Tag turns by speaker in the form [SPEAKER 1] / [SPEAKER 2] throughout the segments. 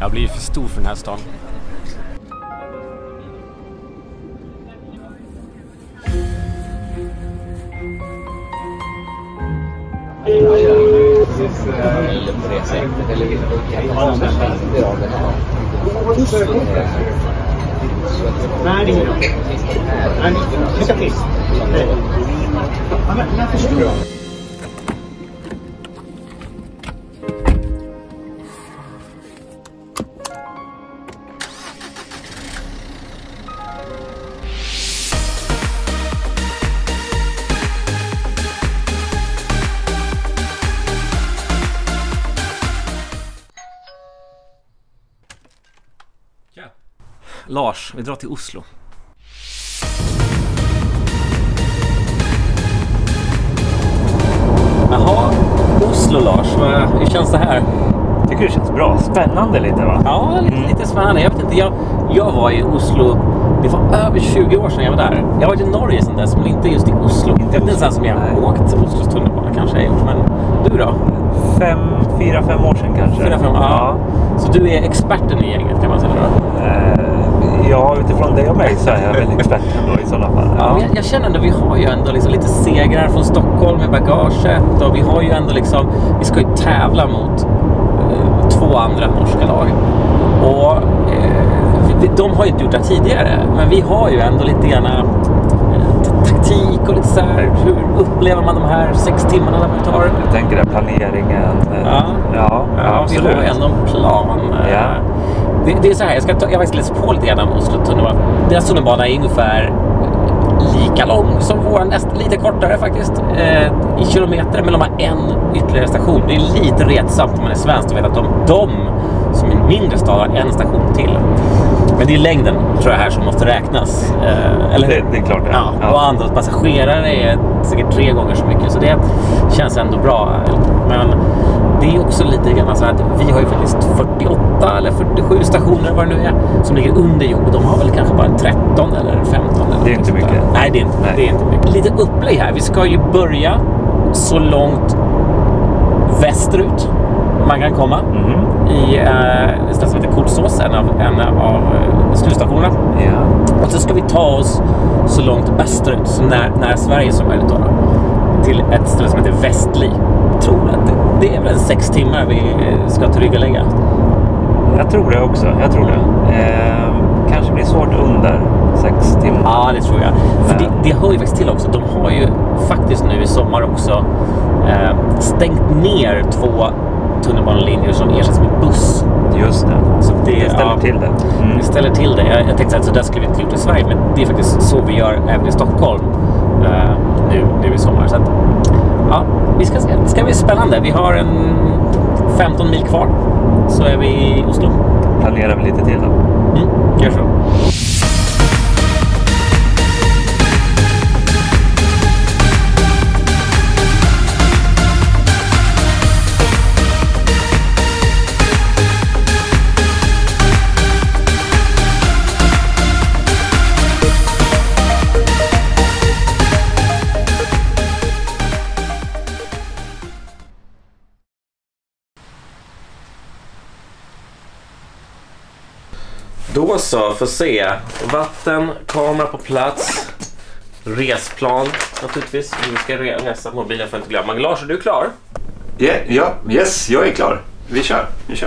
[SPEAKER 1] Jag blir för stor för den här stan. Nej, det är ingen. Lycka till. Lars, vi drar till Oslo. Jaha, Oslo Lars, hur känns det här?
[SPEAKER 2] Tycker det känns bra, spännande lite va?
[SPEAKER 1] Ja, lite spännande. Jag vet inte, jag var i Oslo, det var över 20 år sedan jag var där. Jag var i Norge sedan dess, men inte just i Oslo. Inte ens så som jag har åkt Oslos tunnelbana kanske jag gjort, men du då?
[SPEAKER 2] 4-5 år sedan kanske.
[SPEAKER 1] 4-5, ja. Så du är experten i gänget kan man säga då?
[SPEAKER 2] Ja, utifrån det och mig så är jag väl experten då i sådana fall.
[SPEAKER 1] Ja. Jag känner ändå, vi har ju ändå liksom lite segrar från Stockholm med bagaget och vi har ju ändå liksom, vi ska ju tävla mot 2 andra norska lag. Och de har ju inte gjort det tidigare, men vi har ju ändå lite grann taktik och lite så här, hur upplever man de här 6 timmarna där man tar?
[SPEAKER 2] Jag tänker den planeringen.
[SPEAKER 1] Ja, vi har ju ändå en plan.
[SPEAKER 2] Ja.
[SPEAKER 1] Det är så här, jag har faktiskt läst på lite grann om Oslo tunnelbana. Deras tunnelbana är ungefär lika lång som vår, lite kortare faktiskt i kilometer, men de har en ytterligare station. Det är lite retsamt om man är svensk och vet att de som är en mindre stad har en station till. Men det är längden tror jag här som måste räknas. Eller
[SPEAKER 2] det är klart.
[SPEAKER 1] Ja. Och andra passagerare är säkert 3 gånger så mycket, så det känns ändå bra. Men det är också lite grann så att vi har ju faktiskt 48 eller 47 stationer vad det nu är som ligger under jord. De har väl kanske bara 13 eller 15 eller
[SPEAKER 2] det är inte mycket.
[SPEAKER 1] Nej, det är inte mycket. Lite upplägg här. Vi ska ju börja så långt västerut man kan komma i ett ställe som heter Kolsås, en av slutstationerna. Och så ska vi ta oss så långt österut, så nära Sverige som möjligt då, till ett ställe som heter Västli. Jag tror att det är väl 6 timmar vi ska tillryggalägga.
[SPEAKER 2] Jag tror det också, kanske blir svårt under 6 timmar.
[SPEAKER 1] Ja, det tror jag. För det hör ju faktiskt till också. De har ju faktiskt nu i sommar också stängt ner 2 tunnelbanelinjer som ersätts med buss.
[SPEAKER 2] Just det.
[SPEAKER 1] Så det
[SPEAKER 2] ställer till det.
[SPEAKER 1] Det ställer till det. Jag tänkte att så där skulle vi inte gjort i Sverige, men det är faktiskt så vi gör även i Stockholm nu i sommar. Så att, ja, vi ska se. Det ska bli spännande. Vi har en 15 mil kvar, så är vi i Oslo.
[SPEAKER 2] Planerar vi lite till då.
[SPEAKER 1] Gör så. Då så, får se. Vatten, kamera på plats, resplan naturligtvis. Vi ska resa mobilen för att inte glömma. Lars, är du klar?
[SPEAKER 3] Yes, jag är klar. Vi kör.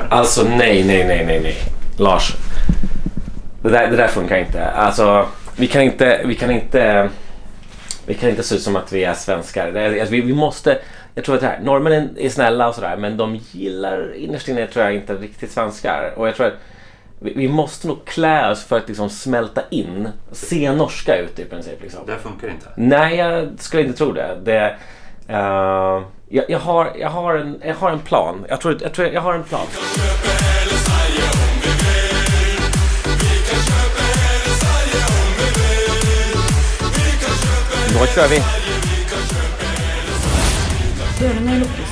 [SPEAKER 1] Alltså nej. Lars, det där funkar inte. Alltså, vi kan inte se ut som att vi är svenskar. Alltså, vi måste, jag tror att det här, norrmännen är snälla och sådär, men de gillar innerst inne, tror jag, inte riktigt svenskar. Och jag tror att vi måste nog klä oss för att liksom smälta in, se norska ut i princip liksom.
[SPEAKER 3] Det funkar inte.
[SPEAKER 1] Nej, jag skulle inte tro det. Jag har en plan. Jag tror jag har en plan. Då kör vi.
[SPEAKER 4] Dörren är lucka.